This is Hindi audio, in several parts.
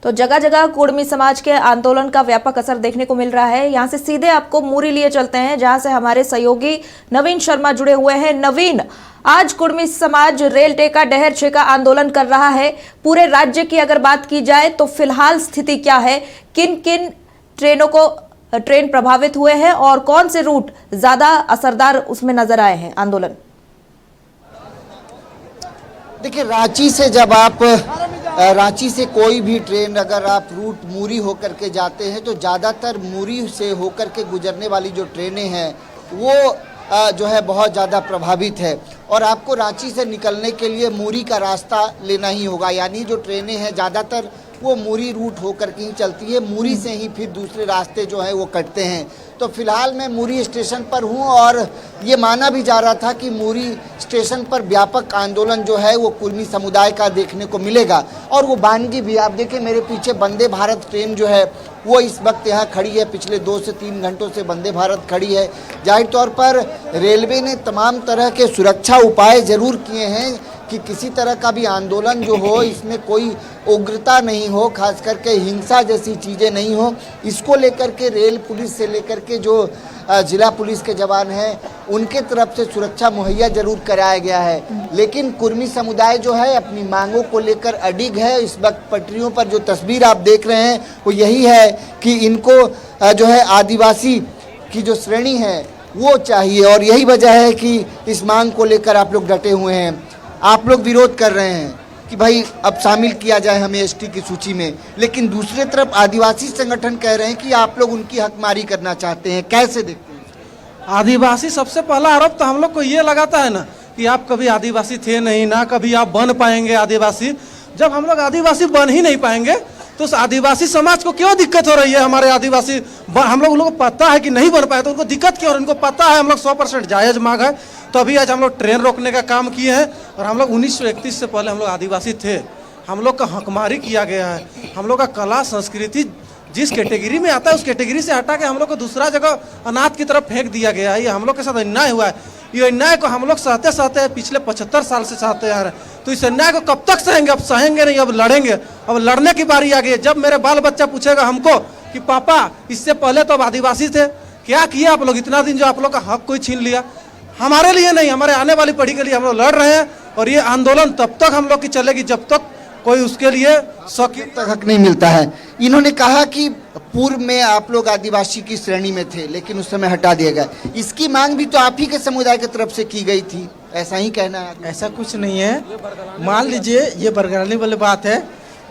तो जगह जगह कुड़मी समाज के आंदोलन का व्यापक असर देखने को मिल रहा है। यहां से सीधे आपको मूरी लिए चलते हैं, जहां से हमारे सहयोगी नवीन शर्मा जुड़े हुए हैं। नवीन, आज कुड़मी समाज रेल टेका डहर छेका आंदोलन कर रहा है। पूरे राज्य की अगर बात की जाए तो फिलहाल स्थिति क्या है, किन किन ट्रेन प्रभावित हुए हैं और कौन से रूट ज्यादा असरदार उसमें नजर आए हैं आंदोलन? देखिए, रांची से कोई भी ट्रेन अगर आप रूट मूरी होकर के जाते हैं तो ज़्यादातर मूरी से होकर के गुजरने वाली जो ट्रेनें हैं वो जो है बहुत ज़्यादा प्रभावित है। और आपको रांची से निकलने के लिए मूरी का रास्ता लेना ही होगा, यानी जो ट्रेनें हैं ज़्यादातर वो मूरी रूट होकर के ही चलती है। मूरी से ही फिर दूसरे रास्ते जो हैं वो कटते हैं। तो फिलहाल मैं मूरी स्टेशन पर हूँ और ये माना भी जा रहा था कि मूरी स्टेशन पर व्यापक आंदोलन जो है वो कुर्मी समुदाय का देखने को मिलेगा। और वो वानगी भी, आप देखें मेरे पीछे वंदे भारत ट्रेन जो है वो इस वक्त यहाँ खड़ी है। पिछले 2 से 3 घंटों से वंदे भारत खड़ी है। जाहिर तौर पर रेलवे ने तमाम तरह के सुरक्षा उपाय ज़रूर किए हैं कि किसी तरह का भी आंदोलन जो हो इसमें कोई उग्रता नहीं हो, खास करके हिंसा जैसी चीज़ें नहीं हो। इसको लेकर के रेल पुलिस से लेकर के जो जिला पुलिस के जवान हैं उनके तरफ से सुरक्षा मुहैया जरूर कराया गया है। लेकिन कुर्मी समुदाय जो है अपनी मांगों को लेकर अडिग है। इस वक्त पटरियों पर जो तस्वीर आप देख रहे हैं वो यही है कि इनको जो है आदिवासी की जो श्रेणी है वो चाहिए, और यही वजह है कि इस मांग को लेकर आप लोग डटे हुए हैं। आप लोग विरोध कर रहे हैं कि भाई अब शामिल किया जाए हमें एसटी की सूची में, लेकिन दूसरी तरफ आदिवासी संगठन कह रहे हैं कि आप लोग उनकी हकमारी करना चाहते हैं। कैसे देखते हैं? आदिवासी, सबसे पहला आरोप तो हम लोग को ये लगाता है ना कि आप कभी आदिवासी थे नहीं, ना कभी आप बन पाएंगे आदिवासी। जब हम लोग आदिवासी बन ही नहीं पाएंगे तो उस आदिवासी समाज को क्यों दिक्कत हो रही है? हमारे आदिवासी हम लोगों को पता है कि नहीं बन पाए तो उनको दिक्कत क्यों? और उनको पता है हम लोग 100% जायज मांग है, तो अभी आज हम लोग ट्रेन रोकने का काम किए हैं। और हम लोग 1931 से पहले हम लोग आदिवासी थे, हम लोग का हकमारी किया गया है। हम लोग का कला संस्कृति जिस कैटेगरी में आता है उस कैटेगरी से हटा के हम लोग को दूसरा जगह अनाथ की तरफ फेंक दिया गया है। ये हम लोग के साथ अन्याय हुआ है। ये अन्याय को हम लोग सहते सहते पिछले 75 साल से सहते आ रहे हैं। तो इस अन्याय को कब तक सहेंगे? अब सहेंगे नहीं, अब लड़ेंगे। अब लड़ने की बारी आ गई है। जब मेरे बाल बच्चा पूछेगा हमको कि पापा इससे पहले तो अब आदिवासी थे, क्या किया आप लोग इतना दिन, जो आप लोग का हक कोई छीन लिया? हमारे लिए नहीं, हमारे आने वाली पीढ़ी के लिए हम लोग लड़ रहे हैं। और ये आंदोलन तब तक हम लोग की चलेगी जब तक कोई उसके लिए तक हक नहीं मिलता है। इन्होंने कहा कि पूर्व में आप लोग आदिवासी की श्रेणी में थे लेकिन उस समय हटा दिया गया। इसकी मांग भी तो आप ही के समुदाय की तरफ से की गई थी, ऐसा ही कहना है? ऐसा कुछ नहीं है। मान लीजिए ये बरगराने वाली बात है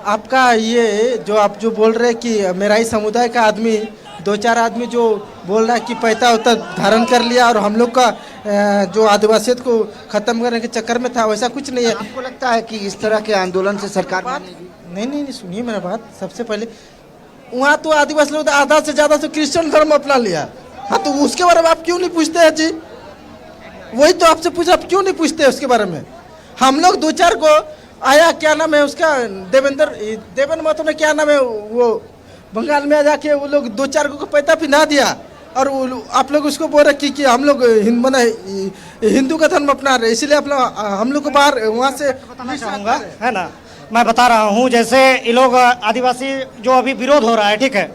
आपका। ये जो आप जो बोल रहे हैं कि मेरा ही समुदाय का आदमी, 2-4 आदमी जो बोल रहा है कि पैसा होता धारण कर लिया और हम लोग का जो आदिवासियत को खत्म करने के चक्कर में था, वैसा कुछ नहीं है। आपको लगता है कि इस तरह के आंदोलन से सरकार नहीं, सुनिए मेरा बात। सबसे पहले वहाँ तो आदिवासी लोग आधा से ज्यादा तो क्रिश्चियन धर्म अपना लिया। हाँ, तो उसके बारे में आप क्यों नहीं पूछते हैं जी? वही तो आपसे पूछा, आप क्यों नहीं पूछते उसके बारे में? हम लोग 2-4 को आया, क्या नाम है उसका, देवेंद्र महतो ने, क्या नाम है वो, बंगाल में जाके वो लोग 2-4 को पैसा पिना दिया। और आप लोग उसको बोल रहे कि हम लोग हिंदू का धर्म अपना रहे, इसीलिए हम लोग को बाहर वहाँ से बताना चाहूँगा, है ना। मैं बता रहा हूँ, जैसे ये लोग आदिवासी जो अभी विरोध हो रहा है, ठीक है,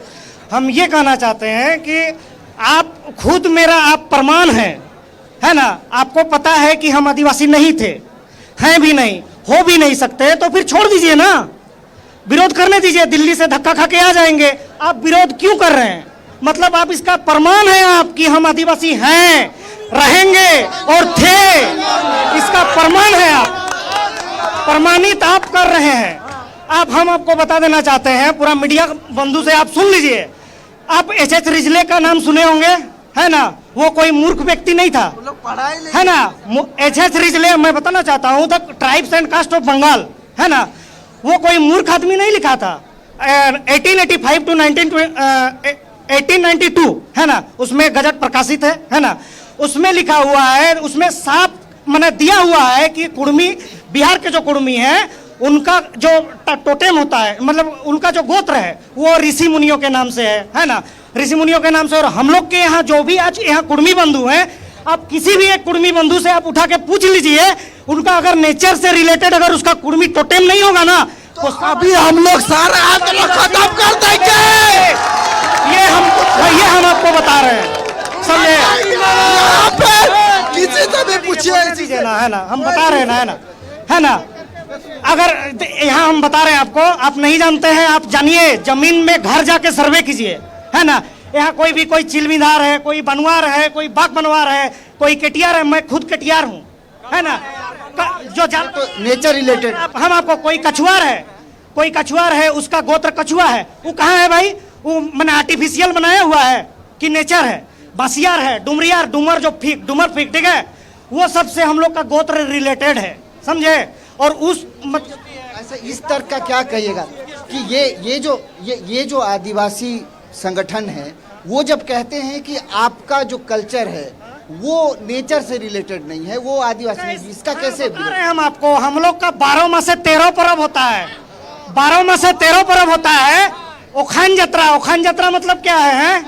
हम ये कहना चाहते हैं कि आप खुद मेरा आप प्रमाण है ना। आपको पता है कि हम आदिवासी नहीं थे, हैं भी नहीं, हो भी नहीं सकते, तो फिर छोड़ दीजिए ना, विरोध करने दीजिए। दिल्ली से धक्का खा के आ जाएंगे। आप विरोध क्यों कर रहे हैं? मतलब आप इसका प्रमाण है आप कि हम आदिवासी हैं, रहेंगे और थे, इसका प्रमाण है। आप प्रमाणित आप कर रहे हैं। हम आपको बता देना चाहते हैं, पूरा मीडिया बंधु से आप सुन लीजिए। आप एच.एच. रिजले का नाम सुने होंगे, है ना। वो कोई मूर्ख व्यक्ति नहीं था, है ना। एच.एच. रिजले, मैं बताना चाहता हूँ, the tribes and caste of Bengal, है ना, वो कोई मूर्ख आदमी नहीं लिखा था। 1885 टू 1892, है ना, उसमें गजट प्रकाशित है ना। उसमें लिखा हुआ है, उसमें साफ मैंने दिया हुआ है कि कुड़मी, बिहार के जो कुड़मी हैं उनका जो टोटेम होता है, मतलब उनका जो गोत्र है वो ऋषि मुनियों के नाम से है ना, ऋषि मुनियों के नाम से। और हम लोग के यहाँ जो भी आज यहाँ कुड़मी बंधु हैं, आप किसी भी एक कुड़मी बंधु से आप उठा के पूछ लीजिए, उनका अगर नेचर से रिलेटेड अगर उसका कुड़मी टोटेम नहीं होगा ना, अभी हम लोग सारा आंदोलन खत्म कर देंगे। ये हम आपको बता रहे हैं, समझे? यहाँ पे किसी से भी पूछिए, चीजें ना है ना, हम बता रहे हैं ना, है ना। अगर यहाँ हम बता रहे हैं आपको, आप नहीं जानते हैं, आप जानिए, जमीन में घर जाके सर्वे कीजिए, है ना। यहाँ कोई चिलमिदार है, कोई बनवार है, कोई बाग बनवार है, कोई कटियार है, मैं खुद कटियार हूँ, है ना। जो जान तो नेचर रिलेटेड हम आपको, कोई कछुआर है, उसका गोत्र कछुआ है, वो कहाँ है भाई? वो मैंने आर्टिफिशियल बनाया हुआ है कि नेचर है। बसियार है, डुमरियार, डूमर फीक, ठीक है, वो सबसे हम लोग का गोत्र रिलेटेड है, समझे। और उस ऐसा इस तर्क का क्या कहिएगा कि ये जो आदिवासी संगठन है, वो जब कहते हैं कि आपका जो कल्चर है वो नेचर से रिलेटेड नहीं है, वो आदिवासी नहीं, इसका कैसे बता रहे हैं हम आपको? हम लोग का 12 माह से 13 पर्व होता है, 12 माह से 13 पर्व होता है। ओखान यात्रा मतलब क्या है?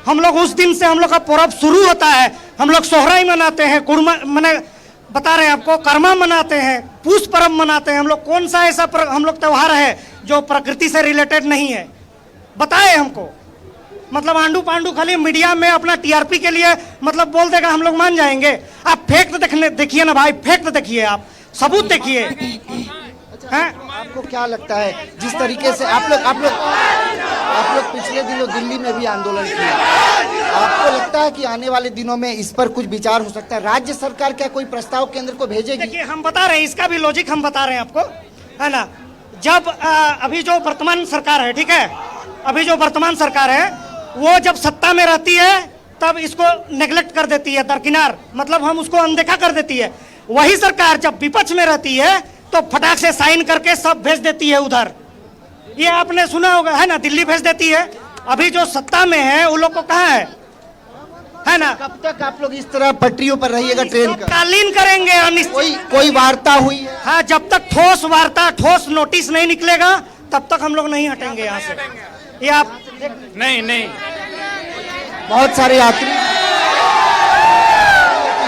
हम लोग उस दिन से हम लोग का पर्व शुरू होता है। हम लोग सोहराई मनाते हैं, कुर्मा मैंने बता रहे हैं आपको, कर्मा मनाते हैं, पूस पर्व मनाते हैं। हम लोग कौन सा ऐसा हम लोग त्योहार है जो प्रकृति से रिलेटेड नहीं है? बताए हमको। मतलब आंडू पांडू खाली मीडिया में अपना टीआरपी के लिए मतलब बोल देगा, हम लोग मान जाएंगे? आप फेक तो देखिए ना भाई, फेक तो देखिए, आप सबूत देखिए। हैं? आपको क्या लगता है जिस तरीके से आप लोग पिछले दिनों दिल्ली में भी आंदोलन किया, आपको लगता है कि आने वाले दिनों में इस पर कुछ विचार हो सकता है? राज्य सरकार क्या कोई प्रस्ताव केंद्र को भेजेगी? देखिए, हम बता रहे हैं, इसका भी लॉजिक हम बता रहे हैं आपको, है ना। जब अभी जो वर्तमान सरकार है, ठीक है, अभी जो वर्तमान सरकार है वो जब सत्ता में रहती है तब इसको नेग्लेक्ट कर देती है, दरकिनार, मतलब हम उसको अनदेखा कर देती है। वही सरकार जब विपक्ष में रहती है तो फटाक से साइन करके सब भेज देती है उधर। ये आपने सुना होगा, है ना, दिल्ली भेज देती है। अभी जो सत्ता में है वो लोग को कहाँ है ना। कब तक आप लोग इस तरह पटरियों पर रहिएगा ट्रेन का? कालीन करेंगे अनिश्चित। कोई वार्ता हुई है? हाँ, जब तक ठोस वार्ता, ठोस नोटिस नहीं निकलेगा तब तक हम लोग नहीं हटेंगे यहाँ से। ये आप नहीं बहुत सारे यात्री,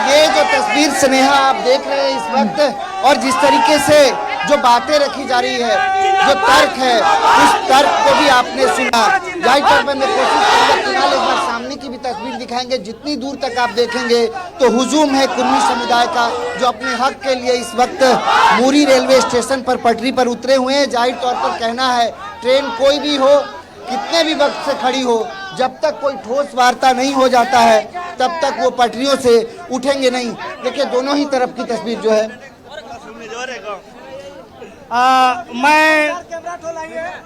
ये जो तस्वीर स्नेहा आप देख रहे हैं इस वक्त, और जिस तरीके से जो बातें रखी जा रही है, जो तर्क है, उस तर्क को भी आपने सुना। जाहिर तौर पर मैं कोशिश करूंगा फिलहाल एक बार सामने की भी तस्वीर दिखाएंगे। जितनी दूर तक आप देखेंगे तो हुजूम है कुर्मी समुदाय का, जो अपने हक के लिए इस वक्त मूरी रेलवे स्टेशन पर पटरी पर उतरे हुए हैं। जाहिर तौर पर कहना है, ट्रेन कोई भी हो, कितने भी वक्त से खड़ी हो, जब तक कोई ठोस वार्ता नहीं हो जाता है तब तक वो पटरियों से उठेंगे नहीं। देखिए, दोनों ही तरफ की तस्वीर जो है। मैं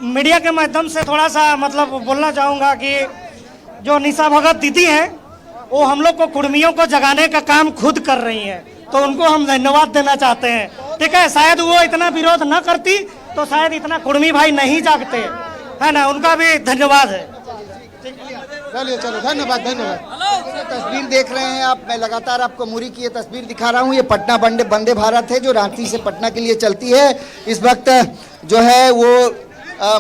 मीडिया के माध्यम से थोड़ा सा मतलब बोलना चाहूँगा कि जो निशा भगत दीदी हैं वो हम लोग को कुर्मियों को जगाने का काम खुद कर रही हैं, तो उनको हम धन्यवाद देना चाहते हैं, ठीक है। शायद वो इतना विरोध न करती तो शायद इतना कुर्मी भाई नहीं जागते, है ना। उनका भी धन्यवाद है। चलो धन्यवाद। तस्वीर देख रहे हैं आप, मैं लगातार आपको मूरी की ये तस्वीर दिखा रहा हूँ। ये पटना वंदे भारत है जो रांची से पटना के लिए चलती है। इस वक्त जो है वो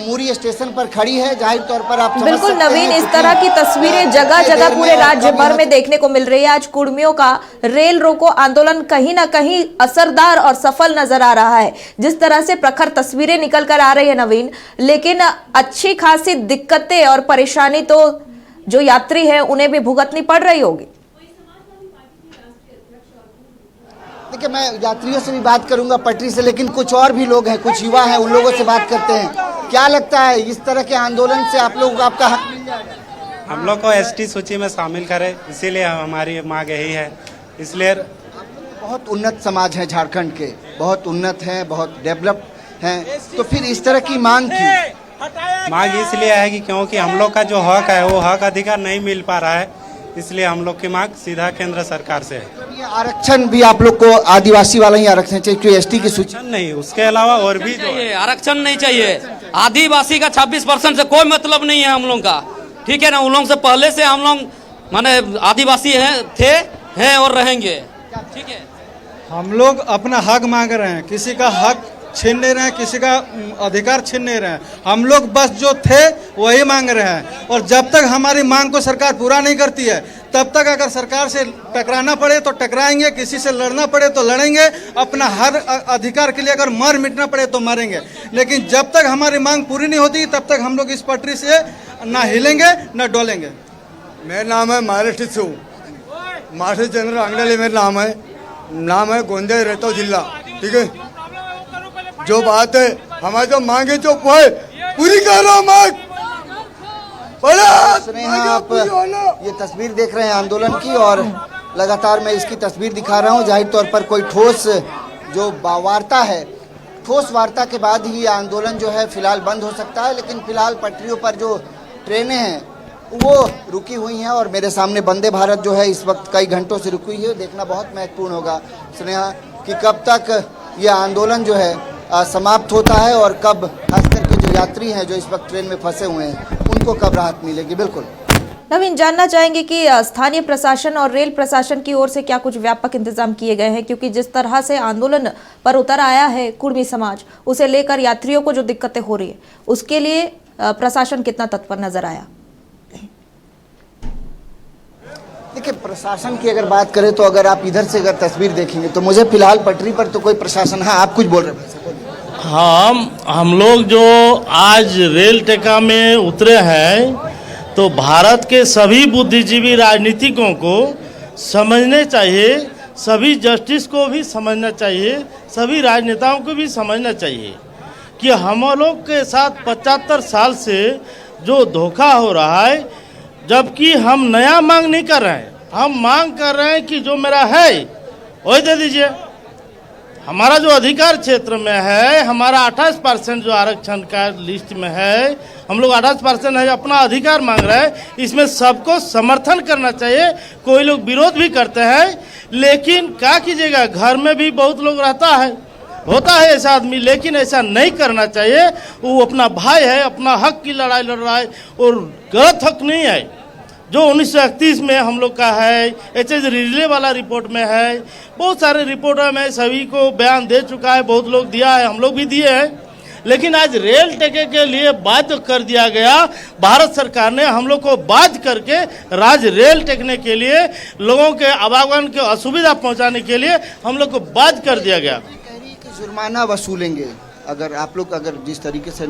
मूरी स्टेशन पर खड़ी है। जाहिर तौर पर आप बिल्कुल नवीन, इस तरह की तस्वीरें जगह जगह पूरे राज्य भर में देखने को मिल रही है। आज कुर्मियों का रेल रोको आंदोलन कहीं ना कहीं असरदार और सफल नजर आ रहा है। जिस तरह से प्रखर तस्वीरें निकल कर आ रही है नवीन, लेकिन अच्छी खासी दिक्कतें और परेशानी तो जो यात्री है उन्हें भी भुगतनी पड़ रही होगी। देखिए, मैं यात्रियों से भी बात करूंगा पटरी से, लेकिन कुछ और भी लोग हैं, कुछ युवा हैं, उन लोगों से बात करते हैं। क्या लगता है इस तरह के आंदोलन से आप लोगों को आपका हक मिल जाएगा? हम लोग को एसटी सूची में शामिल करें, इसीलिए हमारी मांग यही है। इसलिए बहुत उन्नत समाज है झारखंड के, बहुत उन्नत हैं, बहुत डेवलप्ड हैं, तो फिर इस तरह की मांग क्यों? मांग इसलिए है कि क्योंकि हम लोग का जो हक है वो हक अधिकार नहीं मिल पा रहा है, इसलिए हम लोग की मांग सीधा केंद्र सरकार से है। ये आरक्षण भी आप लोग को आदिवासी वाला ही आरक्षण चाहिए, क्यों एसटी की सूची नहीं, उसके अलावा और भी आरक्षण नहीं चाहिए। आदिवासी का 26% से कोई मतलब नहीं है हम लोग का, ठीक है ना। उन लोग से पहले से हम लोग माने आदिवासी हैं और रहेंगे, ठीक है। हम लोग अपना हक मांग रहे हैं, किसी का हक छीन नहीं रहे हैं, किसी का अधिकार छीन नहीं रहे हैं। हम लोग बस जो थे वही मांग रहे हैं, और जब तक हमारी मांग को सरकार पूरा नहीं करती है तब तक अगर सरकार से टकराना पड़े तो टकराएंगे, किसी से लड़ना पड़े तो लड़ेंगे, अपना हर अधिकार के लिए अगर मर मिटना पड़े तो मरेंगे। लेकिन जब तक हमारी मांग पूरी नहीं होती तब तक हम लोग इस पटरी से ना हिलेंगे ना डोलेंगे। मेरा नाम है महाराष्ट्र से मास्टर चंद्र अंगडाले मेरा नाम है गोंदिया रहता हूँ जिला। ठीक है, जो बात है हमारी जो मांगे जो पूरी करो मांग। स्नेहा, आप ये तस्वीर देख रहे हैं आंदोलन की और लगातार मैं इसकी तस्वीर दिखा रहा हूँ। जाहिर तौर पर कोई ठोस जो वार्ता है, ठोस वार्ता के बाद ही ये आंदोलन जो है फिलहाल बंद हो सकता है। लेकिन फिलहाल पटरियों पर जो ट्रेनें हैं वो रुकी हुई हैं और मेरे सामने वंदे भारत जो है इस वक्त कई घंटों से रुकी हुई है। देखना बहुत महत्वपूर्ण होगा स्नेहा कि कब तक ये आंदोलन जो है समाप्त होता है और कब खास करके जो यात्री हैं जो इस वक्त ट्रेन में फंसे हुए हैं उनको कब राहत मिलेगी। बिल्कुल नवीन, जानना चाहेंगे कि स्थानीय प्रशासन और रेल प्रशासन की ओर से क्या कुछ व्यापक इंतजाम किए गए हैं, क्योंकि जिस तरह से आंदोलन पर उतर आया है कुर्मी समाज, उसे लेकर यात्रियों को जो दिक्कतें हो रही है उसके लिए प्रशासन कितना तत्पर नजर आया? देखिए, प्रशासन की अगर बात करें तो अगर आप इधर से अगर तस्वीर देखेंगे तो मुझे फिलहाल पटरी पर तो कोई प्रशासन, हाँ आप कुछ बोल रहे हैं? हम लोग जो आज रेल टेका में उतरे हैं तो भारत के सभी बुद्धिजीवी राजनीतिकों को समझने चाहिए, सभी जस्टिस को भी समझना चाहिए, सभी राजनेताओं को भी समझना चाहिए कि हम लोग के साथ 75 साल से जो धोखा हो रहा है, जबकि हम नया मांग नहीं कर रहे हैं, हम मांग कर रहे हैं कि जो मेरा है वही दे दीजिए। हमारा जो अधिकार क्षेत्र में है, हमारा 28% जो आरक्षण का लिस्ट में है, हम लोग 28% है, अपना अधिकार मांग रहे हैं। इसमें सबको समर्थन करना चाहिए। कोई लोग विरोध भी करते हैं, लेकिन क्या कीजिएगा, घर में भी बहुत लोग रहता है, होता है ऐसा आदमी, लेकिन ऐसा नहीं करना चाहिए। वो अपना भाई है, अपना हक की लड़ाई लड़ रहा है और गलत हक नहीं है जो 1931 में हम लोग का है, एचएस रिले वाला रिपोर्ट में है, बहुत सारे रिपोर्टर में सभी को बयान दे चुका है, बहुत लोग दिया है, हम लोग भी दिए हैं। लेकिन आज रेल टेके के लिए बाध्य कर दिया गया, भारत सरकार ने हम लोग को बाध्य करके राज्य रेल टेकने के लिए, लोगों के आवागमन को असुविधा पहुंचाने के लिए हम लोग को बाध्य कर दिया गया। जुर्माना वसूलेंगे अगर आप लोग, अगर जिस तरीके से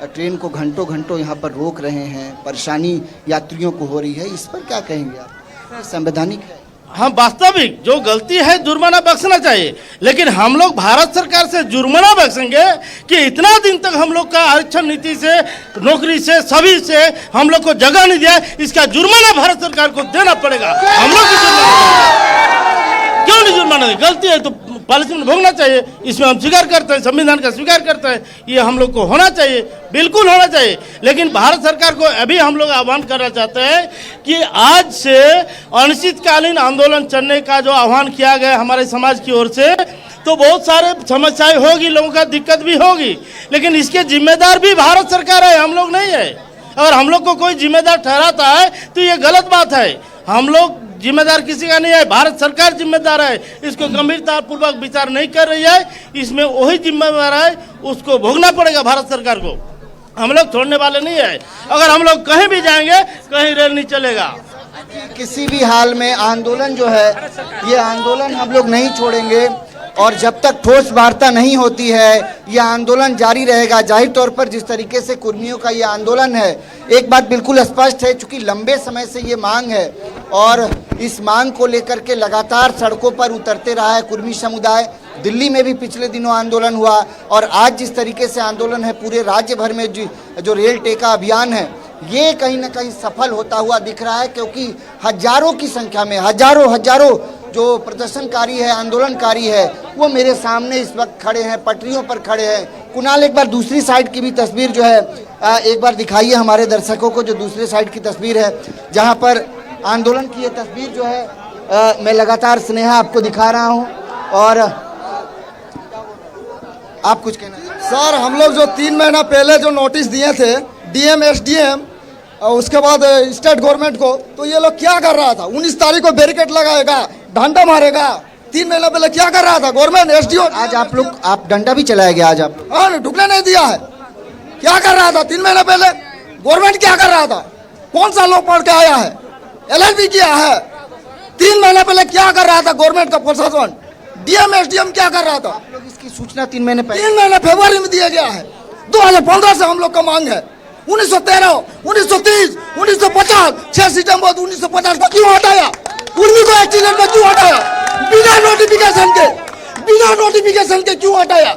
ट्रेन को घंटों घंटों यहाँ पर रोक रहे हैं, परेशानी यात्रियों को हो रही है, इस पर क्या कहेंगे आप? संवैधानिक है? हाँ, वास्तविक जो गलती है जुर्माना बख्शना चाहिए, लेकिन हम लोग भारत सरकार से जुर्माना बख्शेंगे कि इतना दिन तक हम लोग का आरक्षण नीति से, नौकरी से, सभी से हम लोग को जगह नहीं दिया, इसका जुर्माना भारत सरकार को देना पड़ेगा। हम लोग क्यों नहीं जुर्माना? गलती है तो पॉलिसी भोगना चाहिए, इसमें हम स्वीकार करते हैं, संविधान का स्वीकार करते हैं, ये हम लोग को होना चाहिए, बिल्कुल होना चाहिए। लेकिन भारत सरकार को अभी हम लोग आह्वान करना चाहते हैं कि आज से अनिश्चितकालीन आंदोलन चलने का जो आह्वान किया गया हमारे समाज की ओर से, तो बहुत सारे समस्याएं होगी, लोगों का दिक्कत भी होगी, लेकिन इसके जिम्मेदार भी भारत सरकार है, हम लोग नहीं है। अगर हम लोग को कोई जिम्मेदार ठहराता है तो ये गलत बात है। हम लोग जिम्मेदार किसी का नहीं है, भारत सरकार जिम्मेदार है, इसको गंभीरता पूर्वक विचार नहीं कर रही है, इसमें वही जिम्मेदार है, उसको भोगना पड़ेगा भारत सरकार को। हम लोग छोड़ने वाले नहीं है, अगर हम लोग कहीं भी जाएंगे कहीं रेल नहीं चलेगा। किसी भी हाल में आंदोलन जो है, ये आंदोलन हम लोग नहीं छोड़ेंगे और जब तक ठोस वार्ता नहीं होती है यह आंदोलन जारी रहेगा। जाहिर तौर पर जिस तरीके से कुर्मियों का ये आंदोलन है, एक बात बिल्कुल स्पष्ट है, चूंकि लंबे समय से ये मांग है और इस मांग को लेकर के लगातार सड़कों पर उतरते रहा है कुर्मी समुदाय। दिल्ली में भी पिछले दिनों आंदोलन हुआ और आज जिस तरीके से आंदोलन है पूरे राज्य भर में जो रेल टेका अभियान है, ये कहीं ना कहीं सफल होता हुआ दिख रहा है, क्योंकि हजारों की संख्या में हजारों जो प्रदर्शनकारी है, आंदोलनकारी है, वो मेरे सामने इस वक्त खड़े हैं, पटरियों पर खड़े हैं। कुणाल, एक बार दूसरी साइड की भी तस्वीर जो है एक बार दिखाइए हमारे दर्शकों को, जो दूसरे साइड की तस्वीर है जहां पर आंदोलन की ये तस्वीर जो है मैं लगातार स्नेहा आपको दिखा रहा हूं। और आप कुछ कहना? सर, हम लोग जो 3 महीना पहले जो नोटिस दिए थे डीएम, एसडीएम, उसके बाद स्टेट गवर्नमेंट को, तो ये लोग क्या कर रहा था? 19 तारीख को बैरिकेड लगाएगा, डंडा मारेगा। 3 महीना पहले क्या कर रहा था गवर्नमेंट, एसडीओ? आज आप डंडा भी चलाया गया आज आप? हाँ, ढुकने नहीं दिया है। क्या कर रहा था 3 महीना पहले गवर्नमेंट? क्या कर रहा था? कौन सा लोग पढ़ के आया है? LLB किया है। 3 महीने पहले क्या कर रहा था गवर्नमेंट का प्रशासन, डीएम एसडीएम क्या कर रहा था? आप लोग इसकी सूचना 3 महीने पहले 3 महीने फरवरी में दिया गया है। 2015 से हम लोग का मांग है। 1913, 1930, 1950, 6 सितंबर 1950 को क्यों हटाया? कुर्मी को एक्सीडेंट में क्यों हटाया? बिना नोटिफिकेशन के क्यों हटाया?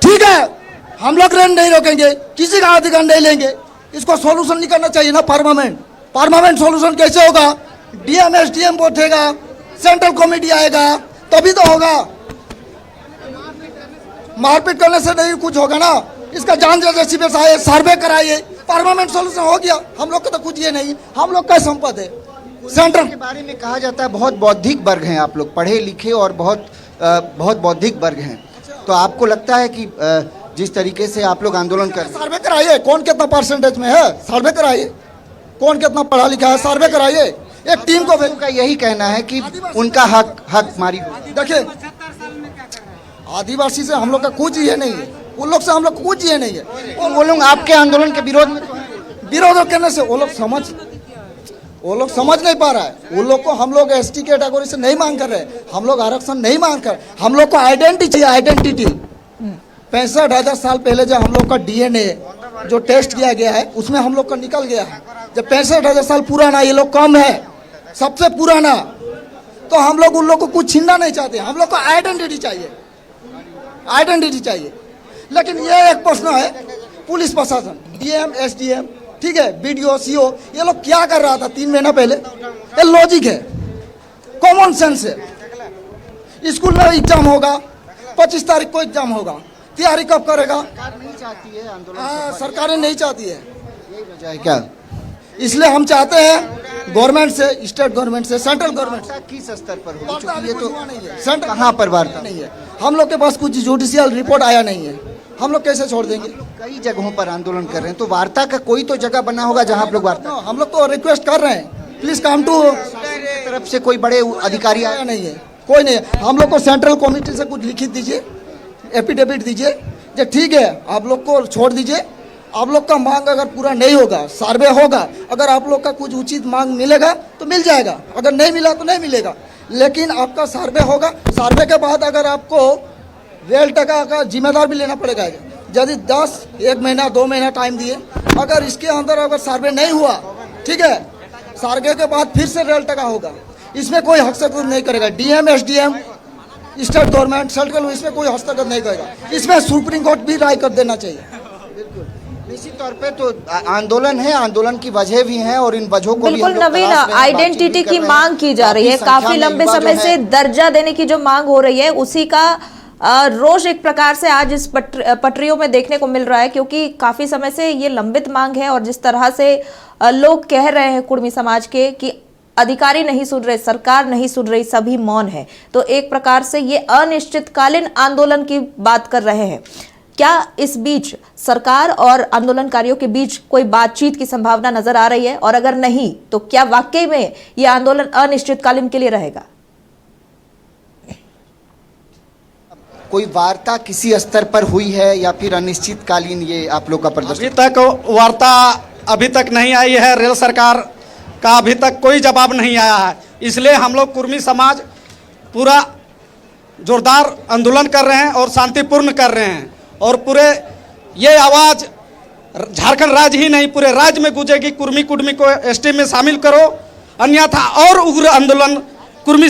ठीक है, हम लोग ट्रेन नहीं रोकेंगे, किसी का अधिकार नहीं लेंगे, इसको सॉल्यूशन निकालना चाहिए ना। परमानेंट सॉल्यूशन कैसे होगा? डीएम एसडीएम बैठेगा, सेंट्रल कमेटी आएगा, तभी तो होगा। मारपीट करने से नहीं कुछ होगा ना। इसका जांच एजेंसी पे आए, सर्वे कराइए, परमानेंट सॉल्यूशन हो गया। हम लोग का तो कुछ ये नहीं, हम लोग का संपत्ति है। सेंट्रल के बारे में कहा जाता है बहुत बौद्धिक वर्ग हैं आप लोग, पढ़े लिखे और बहुत बौद्धिक वर्ग हैं, तो आपको लगता है कि जिस तरीके से आप लोग आंदोलन कर रहे हैं, सर्वे कराइए, कौन कितना परसेंटेज में है, सर्वे कराइए, कौन कितना पढ़ा लिखा है, सर्वे कराइए। एक टीम को उनका यही कहना है कि उनका हक मारी हुई। देखिए, आदिवासी से हम लोग का कुछ ये नहीं है, उन लोग से हम लोग कुछ ये नहीं है। वो लोग आपके आंदोलन के विरोध में तो हैं। विरोध करने से वो लोग समझ नहीं पा रहा है। उन लोग को हम लोग एसटी कैटेगरी से नहीं मांग कर रहे, हम लोग आरक्षण नहीं मांग कर, हम लोग को आइडेंटिटी चाहिए, आइडेंटिटी। 65,000 साल पहले जो हम लोग का डीएनए जो टेस्ट किया गया है उसमें हम लोग का निकल गया है। जब 65,000 साल पुराना, ये लोग कम है, सबसे पुराना, तो हम लोग उन लोग को कुछ छीनना नहीं चाहते। हम लोग को आइडेंटिटी चाहिए। लेकिन ये एक प्रश्न है, पुलिस प्रशासन, डीएम एसडीएम, ठीक है, बीडीओ सीओ, ये लोग क्या कर रहा था 3 महीना पहले? ये लॉजिक है, कॉमन सेंस है। स्कूल में एग्जाम होगा, 25 तारीख को एग्जाम होगा, तैयारी कब करेगा? सरकार नहीं चाहती है आंदोलन। हाँ, सरकारें नहीं चाहती है, यही वजह है क्या? इसलिए हम चाहते हैं गवर्नमेंट से, स्टेट गवर्नमेंट से, सेंट्रल गवर्नमेंट से। किस स्तर पर होगी? क्योंकि ये तो सेंट्रल कहाँ पर वार्ता नहीं है, हम लोग के पास कुछ जुडिशियल रिपोर्ट आया नहीं है, हम लोग कैसे छोड़ देंगे? कई जगहों पर आंदोलन कर रहे हैं, तो वार्ता का कोई तो जगह बना होगा जहाँ आप लोग वार्ता। हम लोग तो रिक्वेस्ट कर रहे हैं, प्लीज कम टू। तरफ से कोई बड़े अधिकारी आया नहीं है, कोई नहीं है। हम लोग को सेंट्रल कमेटी से कुछ लिखित दीजिए, एफिडेविट दीजिए, जो ठीक है आप लोग को छोड़ दीजिए। आप लोग का मांग अगर पूरा नहीं होगा, सर्वे होगा, अगर आप लोग का कुछ उचित मांग मिलेगा तो मिल जाएगा, अगर नहीं मिला तो नहीं मिलेगा। लेकिन आपका सर्वे होगा, सर्वे के बाद अगर आपको रेल टिकट का जिम्मेदार भी लेना पड़ेगा। यदि 1 महीना 2 महीना टाइम दिए, अगर इसके अंदर अगर सर्वे नहीं हुआ, ठीक है, सर्वे के बाद फिर से रेल टिकट होगा, इसमें कोई हस्तक्षेप नहीं करेगा। DM SDM, state government, central, इसमें कोई हस्तक्षेप नहीं करेगा। इसमें सुप्रीम कोर्ट भी राय कर देना चाहिए। निश्चित तौर पे तो आंदोलन है, आंदोलन की वजह भी है और इन वजहों को भी बिल्कुल हम लोग नवीन, तलाश रहे हैं, आइडेंटिटी बातचीत भी की कर रहे मांग हैं। की जा रही है, काफी लंबे समय से दर्जा देने की जो मांग हो रही है उसी का रोष एक प्रकार से आज इस पटरियों में देखने को मिल रहा है, क्योंकि काफी समय से ये लंबित मांग है। और जिस तरह से लोग कह रहे हैं कुर्मी समाज के कि अधिकारी नहीं सुन रहे, सरकार नहीं सुन रही, सभी मौन है, तो एक प्रकार से ये अनिश्चितकालीन आंदोलन की बात कर रहे हैं। क्या इस बीच सरकार और आंदोलनकारियों के बीच कोई बातचीत की संभावना नजर आ रही है? और अगर नहीं तो क्या वाकई में यह आंदोलन अनिश्चितकालीन के लिए रहेगा? कोई वार्ता किसी स्तर पर हुई है या फिर अनिश्चितकालीन ये आप लोग का प्रदर्शन? अभी तक वार्ता अभी तक नहीं आई है। रेल सरकार का अभी तक कोई जवाब नहीं आया है, इसलिए हम लोग कुर्मी समाज पूरा जोरदार आंदोलन कर रहे हैं और शांतिपूर्ण कर रहे हैं। और पूरे ये आवाज़ झारखंड राज्य ही नहीं पूरे राज्य में गूंजेगी, कुर्मी को एसटी में शामिल करो, अन्यथा और उग्र आंदोलन कुर्मी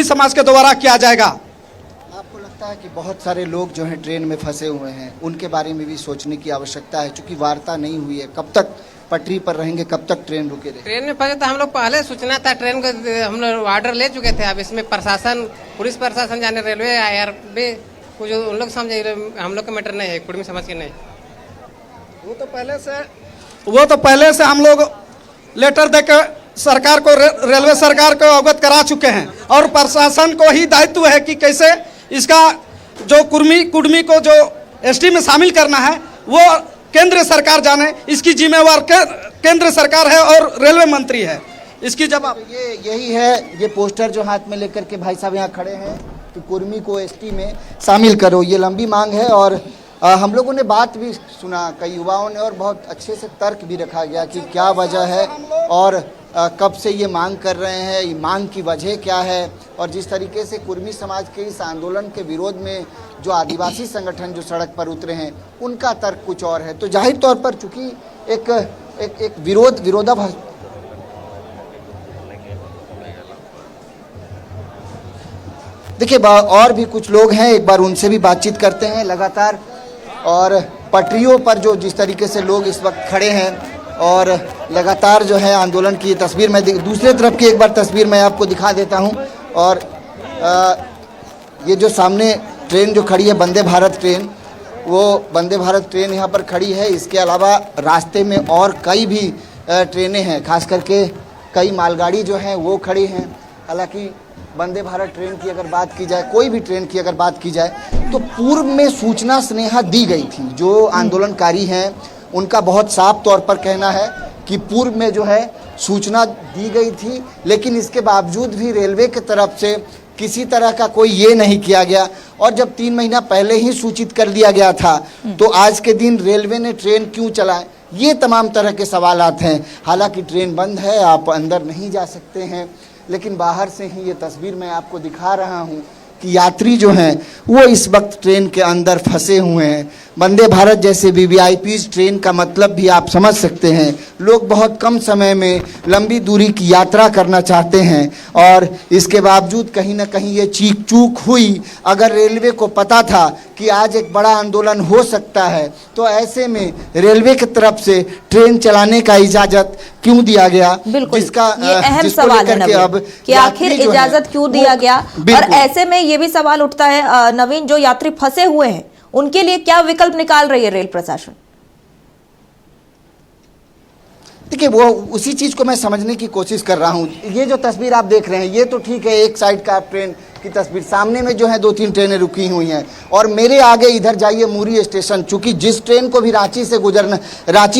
समाज के द्वारा किया जाएगा। आपको लगता है कि बहुत सारे लोग जो हैं ट्रेन में फंसे हुए हैं, उनके बारे में भी सोचने की आवश्यकता है, क्योंकि वार्ता नहीं हुई है, कब तक पटरी पर रहेंगे, कब तक ट्रेन रुके रहेगी? ट्रेन में फंसे तो हम लोग पहले सूचना था, ट्रेन को हम लोग ऑर्डर ले चुके थे। अब इसमें प्रशासन, पुलिस प्रशासन जाने, रेलवे आईआरबी कुछ उन लोग समझे, हम लोग का मैटर नहीं है, कुर्मी समाज के नहीं। वो तो पहले से हम लोग लेटर देकर सरकार को, रेलवे सरकार को अवगत करा चुके हैं और प्रशासन को ही दायित्व है कि कैसे इसका जो कुर्मी को जो एसटी में शामिल करना है वो केंद्र सरकार जाने, इसकी जिम्मेवार केंद्र सरकार है और रेलवे मंत्री है। इसकी जवाब यही है। ये पोस्टर जो हाथ में लेकर के भाई साहब यहाँ खड़े हैं कि कुर्मी को एसटी में शामिल करो, ये लंबी मांग है। और हम लोगों ने बात भी सुना कई युवाओं ने, और बहुत अच्छे से तर्क भी रखा गया कि क्या वजह है और कब से ये मांग कर रहे हैं, ये मांग की वजह क्या है, और जिस तरीके से कुर्मी समाज के इस आंदोलन के विरोध में जो आदिवासी संगठन जो सड़क पर उतरे हैं उनका तर्क कुछ और है। तो जाहिर तौर पर चूंकि एक विरोधाभास देखिए, और भी कुछ लोग हैं, एक बार उनसे भी बातचीत करते हैं लगातार। और पटरियों पर जो जिस तरीके से लोग इस वक्त खड़े हैं और लगातार जो है आंदोलन की तस्वीर मैं दूसरे तरफ की एक बार तस्वीर मैं आपको दिखा देता हूं। और ये जो सामने ट्रेन जो खड़ी है वंदे भारत ट्रेन, वो वंदे भारत ट्रेन यहाँ पर खड़ी है। इसके अलावा रास्ते में और कई भी ट्रेनें हैं, खास करके कई मालगाड़ी जो हैं वो खड़ी हैं। हालांकि वंदे भारत ट्रेन की अगर बात की जाए, कोई भी ट्रेन की अगर बात की जाए, तो पूर्व में सूचना स्नेहा दी गई थी। जो आंदोलनकारी हैं उनका बहुत साफ तौर पर कहना है कि पूर्व में जो है सूचना दी गई थी, लेकिन इसके बावजूद भी रेलवे की तरफ से किसी तरह का कोई ये नहीं किया गया। और जब 3 महीना पहले ही सूचित कर दिया गया था, तो आज के दिन रेलवे ने ट्रेन क्यों चलाए, ये तमाम तरह के सवालात हैं। हालांकि ट्रेन बंद है, आप अंदर नहीं जा सकते हैं, लेकिन बाहर से ही ये तस्वीर मैं आपको दिखा रहा हूँ कि यात्री जो हैं वो इस वक्त ट्रेन के अंदर फंसे हुए हैं। वंदे भारत जैसे वीवीआईपी ट्रेन का मतलब भी आप समझ सकते हैं। लोग बहुत कम समय में लंबी दूरी की यात्रा करना चाहते हैं, और इसके बावजूद कहीं ना कहीं ये चीक चूक हुई। अगर रेलवे को पता था कि आज एक बड़ा आंदोलन हो सकता है, तो ऐसे में रेलवे की तरफ से ट्रेन चलाने का इजाजत क्यों दिया गया? बिल्कुल, जिसका ये अहम सवाल है नवीन, कि आखिर इजाजत क्यों दिया गया। और ऐसे में ये भी सवाल उठता है नवीन, जो यात्री फंसे हुए हैं उनके लिए क्या विकल्प निकाल रही है रेल प्रशासन? देखिए, वो उसी चीज को मैं समझने की कोशिश कर रहा हूँ। ये जो तस्वीर आप देख रहे हैं, ये तो ठीक है, एक साइड का ट्रेन की तस्वीर। सामने में जो है 2-3 ट्रेनें रुकी हुई हैं, और मेरे आगे इधर जाइए मुरी स्टेशन। चूंकि जिस ट्रेन को भी रांची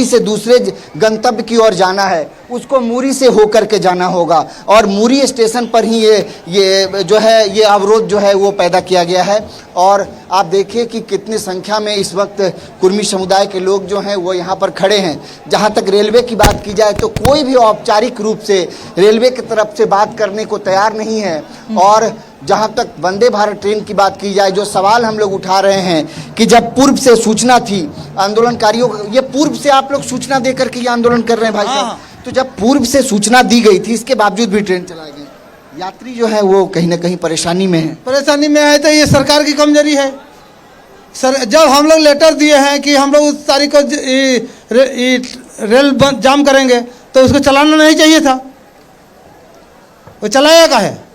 से दूसरे गंतव्य की ओर जाना है, उसको मुरी से होकर के जाना होगा, और मुरी स्टेशन पर ही ये जो है ये अवरोध जो है वो पैदा किया गया है। और आप देखिए कि कितनी संख्या में इस वक्त कुर्मी समुदाय के लोग जो हैं वो यहाँ पर खड़े हैं। जहाँ तक रेलवे की बात की जाए, तो कोई भी औपचारिक रूप से रेलवे की तरफ से बात करने को तैयार नहीं है। और जहाँ तक वंदे भारत ट्रेन की बात की जाए, जो सवाल हम लोग उठा रहे हैं कि जब पूर्व से सूचना थी आंदोलनकारियों को, ये पूर्व से आप लोग सूचना देकर के ये आंदोलन कर रहे हैं भाई साहब, तो जब पूर्व से सूचना दी गई थी, इसके बावजूद भी ट्रेन चलाए गए, यात्री जो है वो कहीं ना कहीं परेशानी में है। परेशानी में है तो ये सरकार की कमजोरी है। सर, जब हम लोग लेटर दिए हैं कि हम लोग उस तारीख को रेल जाम करेंगे, तो उसको चलाना नहीं चाहिए था, वो चलाया का है?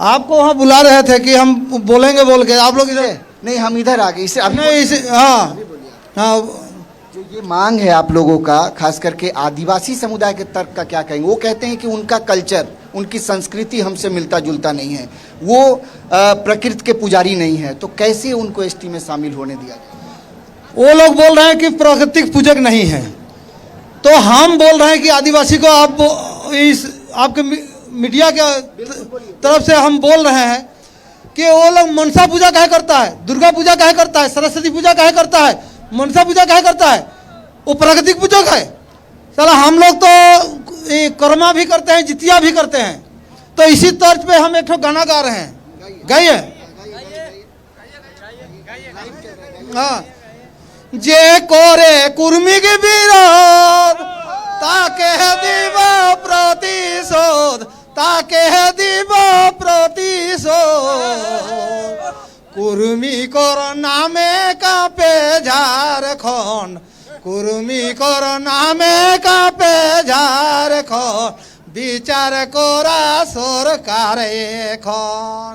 आपको वहाँ बुला रहे थे कि हम बोलेंगे, बोल के आप लोग इधर नहीं, हम इधर आ गए। इसे हाँ, जो ये मांग है आप लोगों का, खास करके आदिवासी समुदाय के तर्क का क्या कहेंगे? वो कहते हैं कि उनका कल्चर, उनकी संस्कृति हमसे मिलता जुलता नहीं है, वो प्रकृति के पुजारी नहीं है, तो कैसे उनको एसटी में शामिल होने दिया जाए? वो लोग बोल रहे हैं कि प्राकृतिक पूजक नहीं है, तो हम बोल रहे हैं कि आदिवासी को आप इस आपके मीडिया के तरफ से हम बोल रहे हैं कि वो लोग मनसा पूजा काहे करता है, दुर्गा पूजा काहे करता है, सरस्वती पूजा काहे करता है, मनसा पूजा काहे करता है? वो प्राकृतिक पूजक है। चला, हम लोग तो कर्मा भी करते हैं, जितिया भी करते हैं। तो इसी तर्ज पे हम एक ठो गाना गा रहे हैं, गाइए। हाँ, जे कोरे कुर्मी के विरोध ताके दिव प्रतिशोध, ताके दिव प्रतिशोध, कुर्मी कोर नामे कापे झारखंड, कुर्मी कोर नामे कापे झारखंड, বিচার করা সরকার এখন,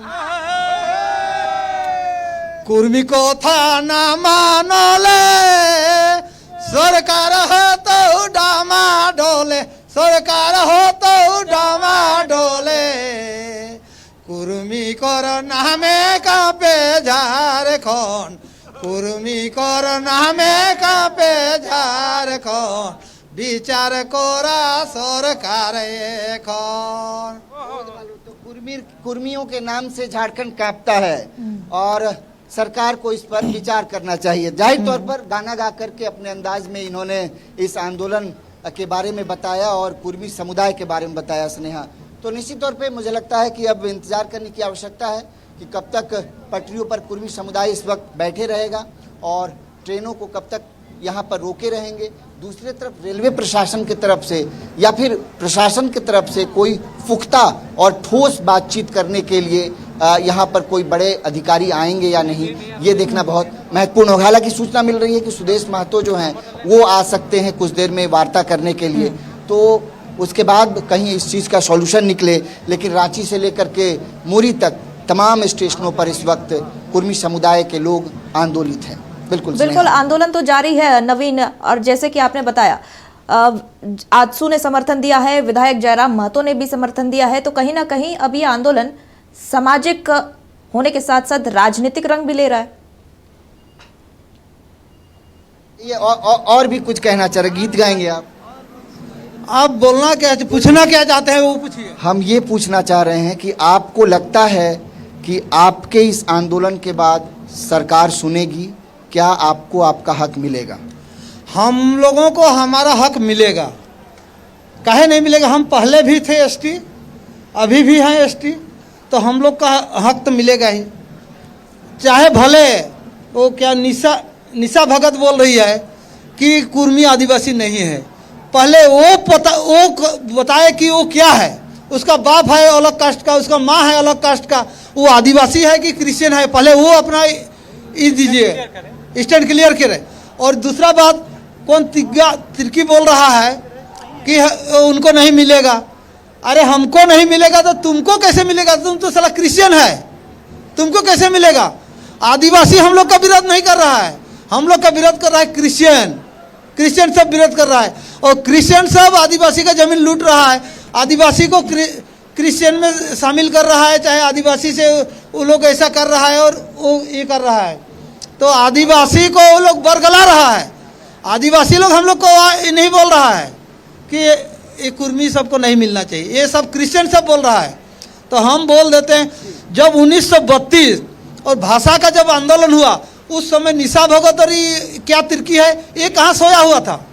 কুর্মী কথা না মানলে সরকার হতো ডামাডোলে, সরকার হতো ডামাডোলে, কুর্মী কর নামে কাঁপে ঝাড়খণ্ড, কুর্মী কর নামে কাঁপে ঝাড়খণ্ড, বিচার করা सरकार এখন। तो कुर्मियों के नाम से झारखंड कांपता है, और सरकार को इस पर विचार करना चाहिए। जाहिर तौर पर गाना गा करके अपने अंदाज में इन्होंने इस आंदोलन के बारे में बताया और कुर्मी समुदाय के बारे में बताया स्नेहा। तो निश्चित तौर पे मुझे लगता है कि अब इंतजार करने की आवश्यकता है कि कब तक पटरियों पर कुर्मी समुदाय इस वक्त बैठे रहेगा और ट्रेनों को कब तक यहाँ पर रोके रहेंगे। दूसरी तरफ रेलवे प्रशासन की तरफ से या फिर प्रशासन की तरफ से कोई पुख्ता और ठोस बातचीत करने के लिए यहाँ पर कोई बड़े अधिकारी आएंगे या नहीं, ये देखना बहुत महत्वपूर्ण होगा। हालांकि सूचना मिल रही है कि सुदेश महतो जो हैं वो आ सकते हैं कुछ देर में वार्ता करने के लिए, तो उसके बाद कहीं इस चीज़ का सॉल्यूशन निकले। लेकिन रांची से लेकर के मुरी तक तमाम स्टेशनों पर इस वक्त कुर्मी समुदाय के लोग आंदोलित हैं। बिल्कुल आंदोलन तो जारी है नवीन, और जैसे कि आपने बताया आजसू ने समर्थन दिया है, विधायक जयराम महतो ने भी समर्थन दिया है, तो कहीं ना कहीं अब ये आंदोलन सामाजिक होने के साथ साथ राजनीतिक रंग भी ले रहा है। ये और भी कुछ कहना चाह रहे, गीत गाएंगे आप बोलना क्या, पूछना क्या चाहते हैं वो पूछिए। हम ये पूछना चाह रहे हैं कि आपको लगता है कि आपके इस आंदोलन के बाद सरकार सुनेगी, क्या आपको आपका हक मिलेगा? हम लोगों को हमारा हक मिलेगा, काहे नहीं मिलेगा? हम पहले भी थे एसटी, अभी भी हैं एसटी, तो हम लोग का हक तो मिलेगा ही। चाहे भले वो क्या निशा भगत बोल रही है कि कुर्मी आदिवासी नहीं है, पहले वो बताए कि वो क्या है। उसका बाप है अलग कास्ट का, उसका माँ है अलग कास्ट का, वो आदिवासी है कि क्रिश्चियन है, पहले वो अपना दीजिए, स्टैंड क्लियर करे। और दूसरा बात, कौन तिरकी बोल रहा है कि उनको नहीं मिलेगा। अरे हमको नहीं मिलेगा तो तुमको कैसे मिलेगा? तुम तो साला क्रिश्चियन है, तुमको कैसे मिलेगा? आदिवासी हम लोग का विरोध नहीं कर रहा है, हम लोग का विरोध कर रहा है क्रिश्चियन सब विरोध कर रहा है। और क्रिश्चियन सब आदिवासी का जमीन लूट रहा है, आदिवासी को क्रिश्चियन में शामिल कर रहा है, चाहे आदिवासी से वो लोग ऐसा कर रहा है और वो ये कर रहा है, तो आदिवासी को वो लोग बरगला रहा है। आदिवासी लोग हम लोग को नहीं बोल रहा है कि ये कुर्मी सबको नहीं मिलना चाहिए, ये सब क्रिश्चियन सब बोल रहा है। तो हम बोल देते हैं, जब 1932 और भाषा का जब आंदोलन हुआ उस समय निशा भगत और क्या तिरकी है, ये कहाँ सोया हुआ था?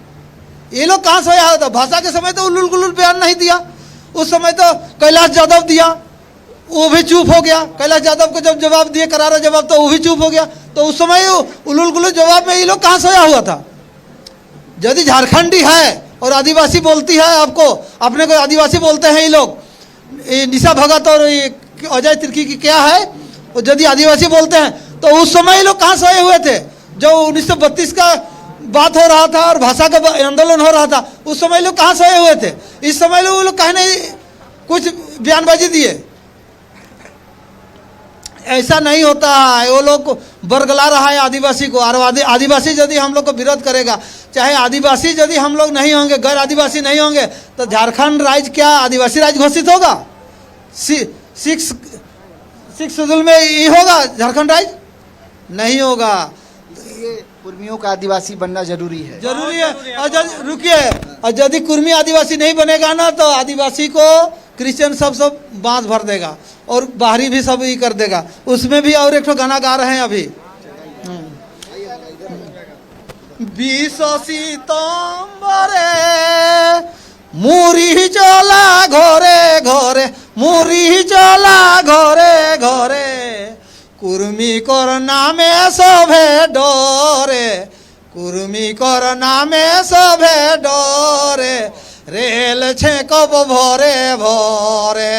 ये लोग कहाँ सोया हुआ था? भाषा के समय तो उलुल गुलुल बयान नहीं दिया, उस समय तो कैलाश यादव दिया, वो भी चुप हो गया। कैलाश यादव को जब जवाब दिए करारा जवाब, तो वो भी चुप हो गया। तो उस समय उलुल गुलुल जवाब में ये लोग कहाँ सोया हुआ था? यदि झारखंडी है और आदिवासी बोलती है, आपको अपने को आदिवासी बोलते हैं ये लोग, निशा भगत और अजय तिर्की की क्या है, और यदि आदिवासी बोलते हैं तो उस समय ये लोग कहाँ सोए हुए थे? जो 1932 का बात हो रहा था और भाषा का आंदोलन हो रहा था, उस समय लोग कहाँ सोए हुए थे? इस समय लोग कहीं नहीं कुछ बयानबाजी दिए। ऐसा नहीं होता है, वो लोग बरगला रहा है आदिवासी को। और आदिवासी यदि हम लोग को विरोध करेगा, चाहे आदिवासी यदि हम लोग नहीं होंगे, गैर आदिवासी नहीं होंगे, तो झारखंड राज्य क्या आदिवासी राज्य घोषित होगा? सिक्स शेड्यूल में ये होगा झारखंड राज्य? नहीं होगा। ये कुर्मियों का आदिवासी बनना जरूरी है, जरूरी है। और रुकिए, और यदि कुर्मी आदिवासी नहीं बनेगा ना, तो आदिवासी को क्रिश्चियन सब बांध भर देगा और बाहरी भी सब ये कर देगा। उसमें भी और एक गाना गा रहे हैं अभी, 20 सितम्बरे मुरी चला घरे घरे, मुरी चला घरे घरे, कुर्मी कर नामे सभे डरे, कुर्मी कर नामे सभे डरे, रेल छेकब भरे भरे,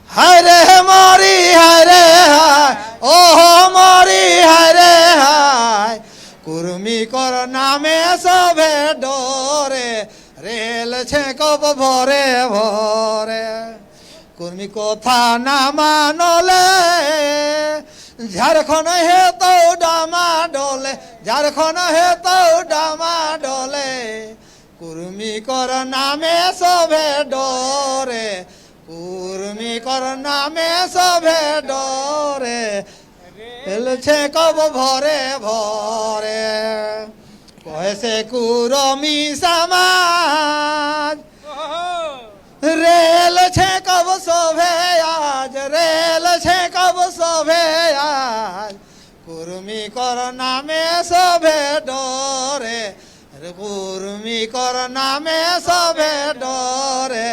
हाय रे मारी हाय रे हाय, ओहो मारी हाय रे हाय, कुर्मी कर नामे सभे डरे, रेल छेकब भरे भरे, कुर्मी कथा ना मानले झारखंड हे तो डामा डोले, झारखंड हे तो डामा डोले, कुर्मी कर नामे सभे डरे, कुर्मी कर नामे सभे डरे, रेल छेकब भरे भरे, कैसे कुर्मी समाज, रेल छेकब सभे आज, रेल छेकब सभे आज, कुर्मी कर नामे सभे डरे, कुर्मी करना में सबे डरे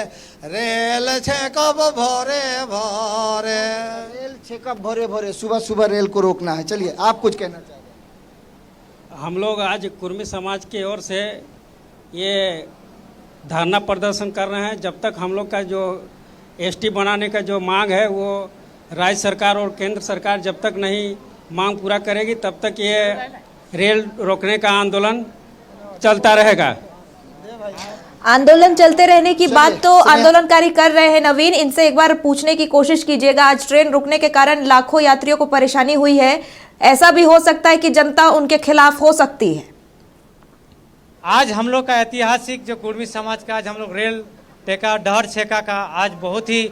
रेल छेकब भोरे भोरे। रेल चेकअप भोरे भोरे सुबह सुबह रेल को रोकना है। चलिए आप कुछ कहना चाहिए। हम लोग आज कुर्मी समाज की ओर से ये धरना प्रदर्शन कर रहे हैं। जब तक हम लोग का जो एसटी बनाने का जो मांग है वो राज्य सरकार और केंद्र सरकार जब तक नहीं मांग पूरा करेगी तब तक ये रेल रोकने का आंदोलन चलता रहेगा। आंदोलन चलते रहने की बात तो आंदोलनकारी कर रहे हैं। नवीन, इनसे एक बार पूछने की कोशिश कीजिएगा। आज ट्रेन रुकने के कारण लाखों यात्रियों को परेशानी हुई है। ऐसा भी हो सकता है कि जनता उनके खिलाफ हो सकती है। आज हम लोग का ऐतिहासिक जो कुर्मी समाज का आज हम लोग रेल टेका डहर छेका का आज बहुत ही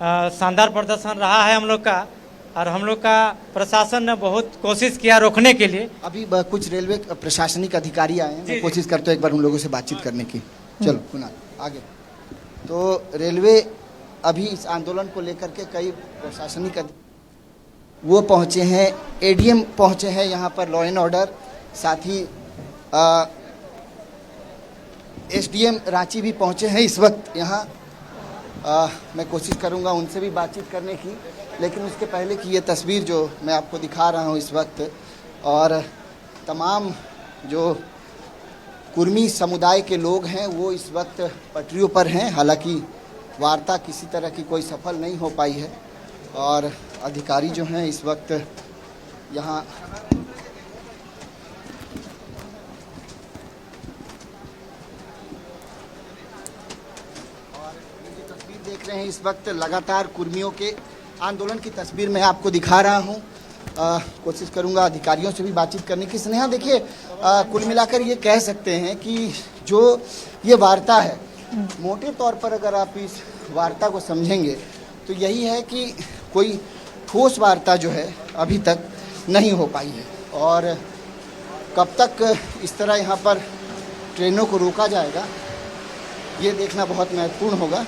शानदार प्रदर्शन रहा है हम लोग का, और हम लोग का प्रशासन ने बहुत कोशिश किया रोकने के लिए। अभी कुछ रेलवे प्रशासनिक अधिकारी आए हैं, मैं कोशिश करता हूँ एक बार उन लोगों से बातचीत करने की। चलो कुणाल आगे। तो रेलवे अभी इस आंदोलन को लेकर के कई प्रशासनिक वो पहुँचे हैं, एडीएम पहुँचे हैं यहाँ पर, लॉ एंड ऑर्डर, साथ ही एसडीएम रांची भी पहुँचे हैं इस वक्त यहाँ। मैं कोशिश करूँगा उनसे भी बातचीत करने की, लेकिन उसके पहले की ये तस्वीर जो मैं आपको दिखा रहा हूँ इस वक्त, और तमाम जो कुर्मी समुदाय के लोग हैं वो इस वक्त पटरियों पर हैं। हालांकि वार्ता किसी तरह की कोई सफल नहीं हो पाई है, और अधिकारी जो हैं इस वक्त यहाँ देख रहे हैं। इस वक्त लगातार कुर्मियों के आंदोलन की तस्वीर मैं आपको दिखा रहा हूं। कोशिश करूंगा अधिकारियों से भी बातचीत करने की। स्नेहा, देखिए, कुल मिलाकर ये कह सकते हैं कि जो ये वार्ता है, मोटे तौर पर अगर आप इस वार्ता को समझेंगे तो यही है कि कोई ठोस वार्ता जो है अभी तक नहीं हो पाई है, और कब तक इस तरह यहाँ पर ट्रेनों को रोका जाएगा ये देखना बहुत महत्वपूर्ण होगा।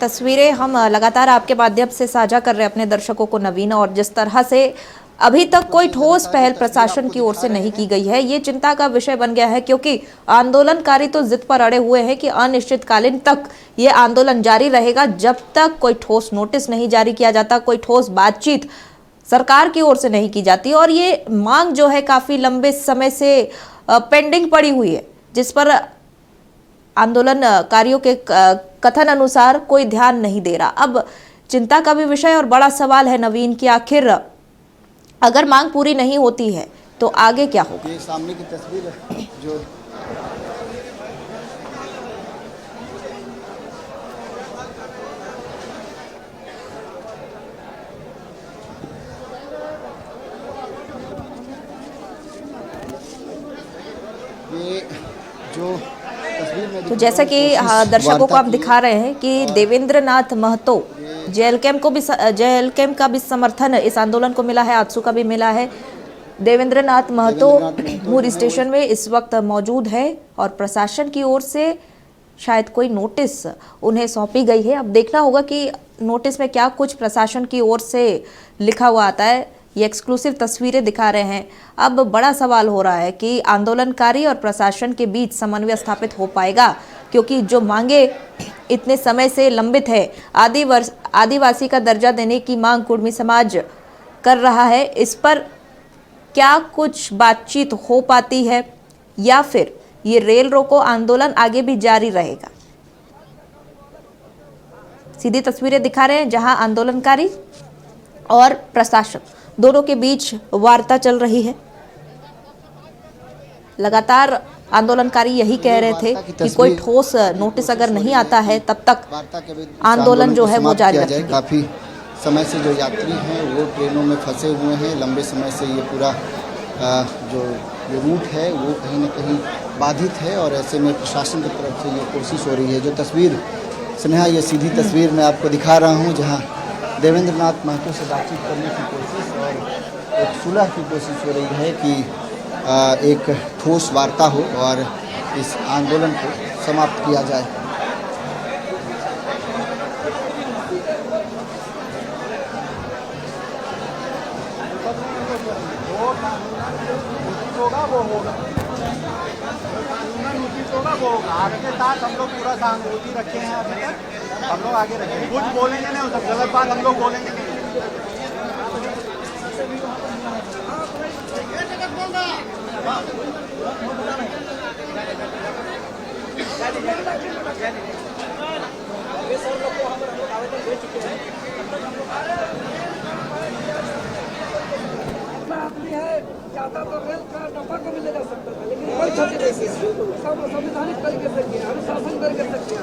तस्वीरें हम लगातार आपके माध्यम से साझा कर रहे हैं अपने दर्शकों को नवीन, और जिस तरह से अभी तक कोई ठोस पहल प्रशासन की ओर से नहीं की गई है, ये चिंता का विषय बन गया है, क्योंकि आंदोलनकारी तो जिद पर अड़े हुए हैं कि अनिश्चितकालीन तक ये आंदोलन जारी रहेगा जब तक कोई ठोस नोटिस नहीं जारी किया जाता, कोई ठोस बातचीत सरकार की ओर से नहीं की जाती। और ये मांग जो है काफी लंबे समय से पेंडिंग पड़ी हुई है, जिस पर आंदोलनकारियों के कथन अनुसार कोई ध्यान नहीं दे रहा। अब चिंता का भी विषय और बड़ा सवाल है नवीन कि आखिर अगर मांग पूरी नहीं होती है तो आगे क्या होगा। ये सामने की तस्वीर जो तो जैसा कि दर्शकों को आप दिखा रहे हैं कि देवेंद्र नाथ महतो जेएलकेम का भी समर्थन इस आंदोलन को मिला है, आजसू का भी मिला है। देवेंद्र नाथ महतो मुरी स्टेशन में इस वक्त मौजूद है और प्रशासन की ओर से शायद कोई नोटिस उन्हें सौंपी गई है। अब देखना होगा कि नोटिस में क्या कुछ प्रशासन की ओर से लिखा हुआ आता है। ये एक्सक्लूसिव तस्वीरें दिखा रहे हैं। अब बड़ा सवाल हो रहा है कि आंदोलनकारी और प्रशासन के बीच समन्वय स्थापित हो पाएगा, क्योंकि जो मांगे इतने समय से लंबित है, आदिवासी का दर्जा देने की मांग कुर्मी समाज कर रहा है, इस पर क्या कुछ बातचीत हो पाती है या फिर ये रेल रोको आंदोलन आगे भी जारी रहेगा। सीधी तस्वीरें दिखा रहे हैं जहां आंदोलनकारी और प्रशासन दोनों के बीच वार्ता चल रही है। लगातार आंदोलनकारी यही कह रहे थे कि कोई ठोस नोटिस अगर नहीं आता है तब तक आंदोलन जो है वो जारी रखेंगे। काफी समय से जो यात्री हैं वो ट्रेनों में फंसे हुए हैं, लंबे समय से ये पूरा जो रूट है वो कहीं ना कहीं बाधित है, और ऐसे में प्रशासन की तरफ से ये कोशिश हो रही है। जो तस्वीर स्नेहा, ये सीधी तस्वीर मैं आपको दिखा रहा हूँ जहाँ देवेंद्र नाथ महतो से बातचीत करने की कोशिश और एक सुलह की कोशिश हो रही है कि एक ठोस वार्ता हो और इस आंदोलन को समाप्त किया जाए। होगा वो होगा, उचित होगा वो होगा। आपके साथ हम लोग पूरा सहानुभूति रखे हैं, अभी तक हम लोग आगे रखेंगे। कुछ बोलेंगे नहीं, सब गलत बात हम लोग बोलेंगे नहीं। चाहता तो रेल का डब्बा को भी ले जा सकता था, लेकिन कोई क्षति नहीं की। सब संवैधानिक तरीके से किया, अनुशासन तरीके से किया।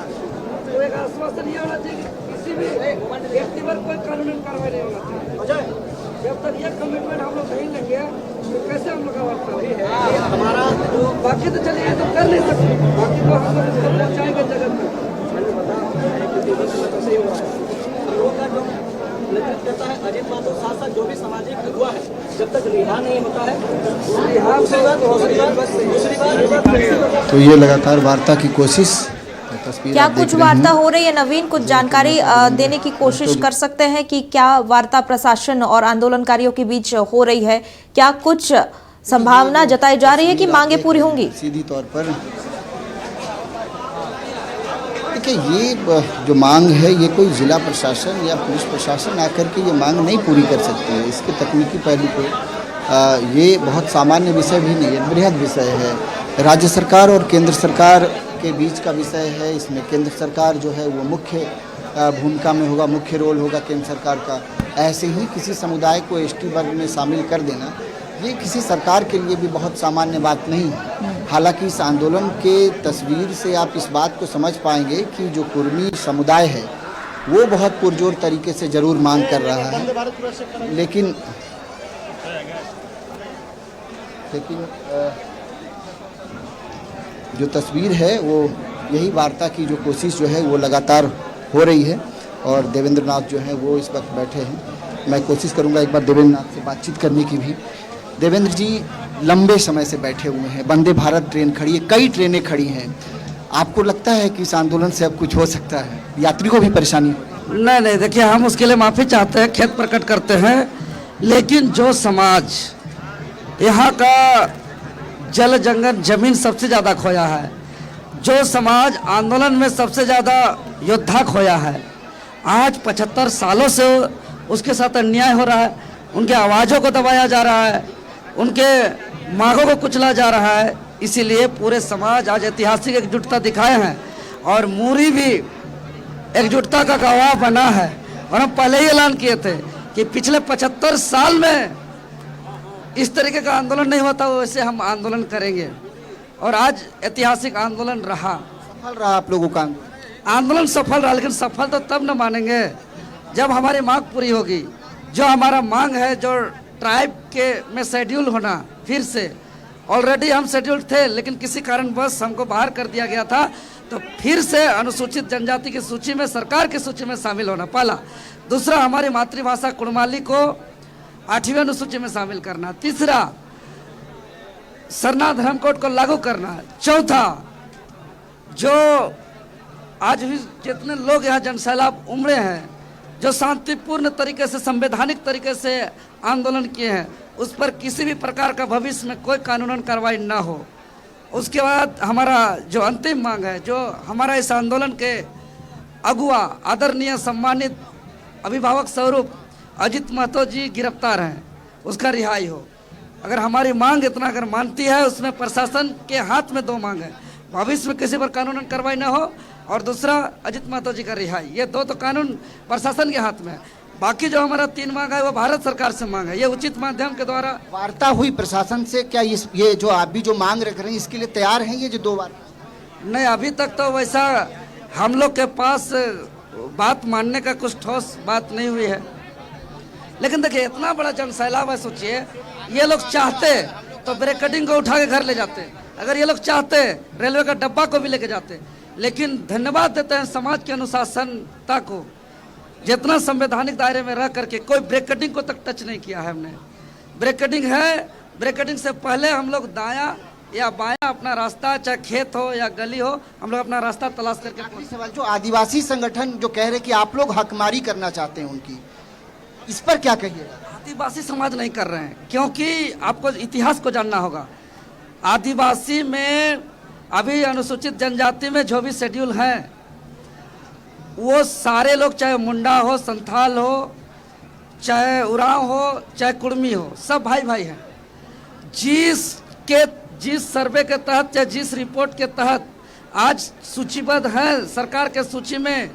तो एक आश्वासन ये होना चाहिए कि किसी भी व्यक्ति पर कोई कानूनी कार्रवाई नहीं होना चाहिए। जब तक ये कमिटमेंट हम लोग नहीं लेंगे तो कैसे हम लोग का वार्ता हमारा बाकी तो चलिए तो कर नहीं सकते, बाकी तो हम लोग इसको पहुँचाएंगे जगत तक। नेतृत्व करता है अजित माधव, साथ साथ जो भी सामाजिक हुआ है, जब तक रिहा नहीं होता है तो ये लगातार वार्ता की कोशिश, तस्वीर क्या आप देख कुछ रहे वार्ता हैं। हो रही है नवीन, कुछ जानकारी देने की कोशिश कर सकते हैं कि क्या वार्ता प्रशासन और आंदोलनकारियों के बीच हो रही है? क्या कुछ संभावना जताई जा रही है कि मांगे पूरी होंगी? सीधी तौर पर देखिए, ये जो मांग है ये कोई जिला प्रशासन या पुलिस प्रशासन आकर के ये मांग नहीं पूरी कर सकते है। इसके तकनीकी पहलू को ये बहुत सामान्य विषय भी नहीं है, बृहद विषय है। राज्य सरकार और केंद्र सरकार के बीच का विषय है। इसमें केंद्र सरकार जो है वो मुख्य भूमिका में होगा, मुख्य रोल होगा केंद्र सरकार का। ऐसे ही किसी समुदाय को एसटी वर्ग में शामिल कर देना ये किसी सरकार के लिए भी बहुत सामान्य बात नहीं है। हालांकि इस आंदोलन के तस्वीर से आप इस बात को समझ पाएंगे कि जो कुर्मी समुदाय है वो बहुत पुरजोर तरीके से जरूर मांग कर रहा है, लेकिन जो तस्वीर है वो यही वार्ता की जो कोशिश जो है वो लगातार हो रही है। और देवेंद्र नाथ जो है वो इस वक्त बैठे हैं। मैं कोशिश करूंगा एक बार देवेंद्र नाथ से बातचीत करने की भी। देवेंद्र जी लंबे समय से बैठे हुए हैं, वंदे भारत ट्रेन खड़ी है, कई ट्रेनें खड़ी हैं, आपको लगता है कि इस आंदोलन से अब कुछ हो सकता है, यात्री को भी परेशानी हो? नहीं, देखिए हम उसके लिए माफ़ी चाहते हैं, खेद प्रकट करते हैं, लेकिन जो समाज यहाँ का जल जंगल जमीन सबसे ज़्यादा खोया है, जो समाज आंदोलन में सबसे ज़्यादा योद्धा खोया है, आज 75 सालों से उसके साथ अन्याय हो रहा है, उनके आवाज़ों को दबाया जा रहा है, उनके मांगों को कुचला जा रहा है। इसीलिए पूरे समाज आज ऐतिहासिक एकजुटता दिखाए हैं और मूरी भी एकजुटता का गवाह बना है। और हम पहले ही ऐलान किए थे कि पिछले 75 साल में इस तरीके का आंदोलन नहीं होता, वैसे हम आंदोलन करेंगे। और आज ऐतिहासिक आंदोलन रहा, सफल रहा आप लोगों का आंदोलन सफल रहा, लेकिन सफल तो तब न मानेंगे जब हमारी मांग पूरी होगी। जो हमारा मांग है, जो ट्राइब के में शेड्यूल होना, फिर से ऑलरेडी हम शेड्यूल थे लेकिन किसी कारणवश हमको बाहर कर दिया गया था, तो फिर से अनुसूचित जनजाति की सूची में, सरकार की सूची में शामिल होना पहला। दूसरा, हमारी मातृभाषा कुड़माली को 8वीं अनुसूची में शामिल करना। तीसरा, सरना धर्म कोड को लागू करना। चौथा, जो आज भी जितने लोग यहाँ जनसैलाब उमड़े हैं, जो शांतिपूर्ण तरीके से, संवैधानिक तरीके से आंदोलन किए हैं, उस पर किसी भी प्रकार का भविष्य में कोई कानूनन कार्रवाई ना हो। उसके बाद हमारा जो अंतिम मांग है, जो हमारा इस आंदोलन के अगुआ आदरणीय सम्मानित अभिभावक स्वरूप अजित महतो जी गिरफ्तार हैं, उसका रिहाई हो। अगर हमारी मांग इतना अगर मानती है, उसमें प्रशासन के हाथ में 2 मांग है, भविष्य में किसी पर कानूनन कार्रवाई ना हो और दूसरा अजित महतो जी का रिहाई। ये 2 तो कानून प्रशासन के हाथ में है। बाकी जो हमारा 3 मांग है वो भारत सरकार से मांग है। ये उचित माध्यम के द्वारा वार्ता हुई प्रशासन से, क्या ये जो आप भी जो मांग रख रहे हैं इसके लिए तैयार हैं ये जो 2 बार? नहीं, अभी तक तो वैसा हम लोग के पास बात मानने का कुछ ठोस बात नहीं हुई है। लेकिन देखिए, इतना बड़ा जनसैलाब है, सोचिए ये लोग चाहते तो बैरिकेडिंग को उठा के घर ले जाते, अगर ये लोग चाहते रेलवे का डब्बा को भी लेके जाते। लेकिन धन्यवाद देते हैं समाज की अनुशासनता को, जितना संवैधानिक दायरे में रह करके कोई ब्रेकेडिंग को तक टच नहीं किया है हमने। ब्रेकेडिंग है, ब्रेकेडिंग से पहले हम लोग दायां या बायां अपना रास्ता, चाहे खेत हो या गली हो, हम लोग अपना रास्ता तलाश करके। आखिरी सवाल, जो आदिवासी संगठन जो कह रहे कि आप लोग हकमारी करना चाहते हैं उनकी, इस पर क्या कहिएगा? आदिवासी समाज नहीं कर रहे हैं, क्योंकि आपको इतिहास को जानना होगा। आदिवासी में अभी अनुसूचित जनजाति में जो भी शेड्यूल हैं, वो सारे लोग, चाहे मुंडा हो, संथाल हो, चाहे उरांव हो, चाहे कुर्मी हो, सब भाई भाई हैं। जिस सर्वे के तहत या जिस रिपोर्ट के तहत आज सूचीबद्ध है सरकार के सूची में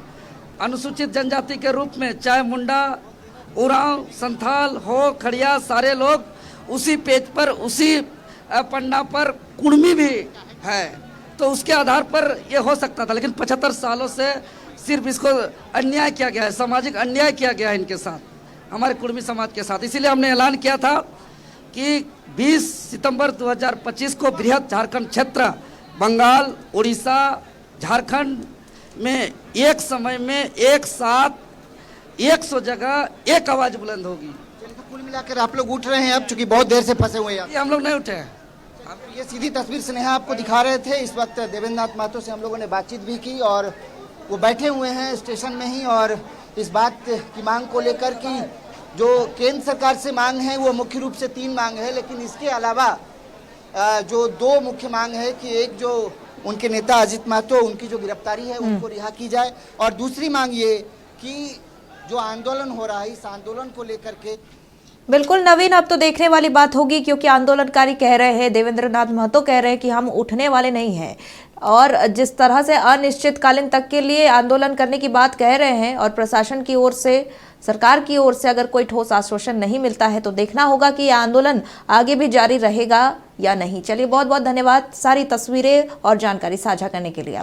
अनुसूचित जनजाति के रूप में, चाहे मुंडा, उरांव, संथाल हो, खड़िया, सारे लोग उसी पेज पर, उसी पन्ना पर कुर्मी भी है। तो उसके आधार पर ये हो सकता था, लेकिन 75 सालों से सिर्फ इसको अन्याय किया गया है, सामाजिक अन्याय किया गया है इनके साथ, हमारे कुर्मी समाज के साथ। इसीलिए हमने ऐलान किया था कि 20 सितंबर 2025 को बृहद झारखंड क्षेत्र, बंगाल, उड़ीसा, झारखंड में एक समय में एक साथ 100 जगह एक आवाज बुलंद होगी। कुल मिलाकर आप लोग उठ रहे हैं अब, चूंकि बहुत देर से फंसे हुए हैं। ये हम लोग नहीं उठे हैं। ये सीधी तस्वीर स्नेहा आपको दिखा रहे थे। इस वक्त देवेंद्र नाथ महतो से हम लोगों ने बातचीत भी की और वो बैठे हुए हैं स्टेशन में ही, और इस बात की मांग को लेकर कि जो केंद्र सरकार से मांग है वो मुख्य रूप से 3 मांग है, लेकिन इसके अलावा जो 2 मुख्य मांग है कि एक जो उनके नेता अजित महतो, उनकी जो गिरफ्तारी है उनको रिहा की जाए, और दूसरी मांग ये कि जो आंदोलन हो रहा है इस आंदोलन को लेकर के। बिल्कुल नवीन, अब तो देखने वाली बात होगी, क्योंकि आंदोलनकारी कह रहे हैं, देवेंद्र नाथ महतो कह रहे हैं कि हम उठने वाले नहीं हैं, और जिस तरह से अनिश्चितकालीन तक के लिए आंदोलन करने की बात कह रहे हैं, और प्रशासन की ओर से, सरकार की ओर से अगर कोई ठोस आश्वासन नहीं मिलता है तो देखना होगा कि यह आंदोलन आगे भी जारी रहेगा या नहीं। चलिए, बहुत बहुत धन्यवाद सारी तस्वीरें और जानकारी साझा करने के लिए।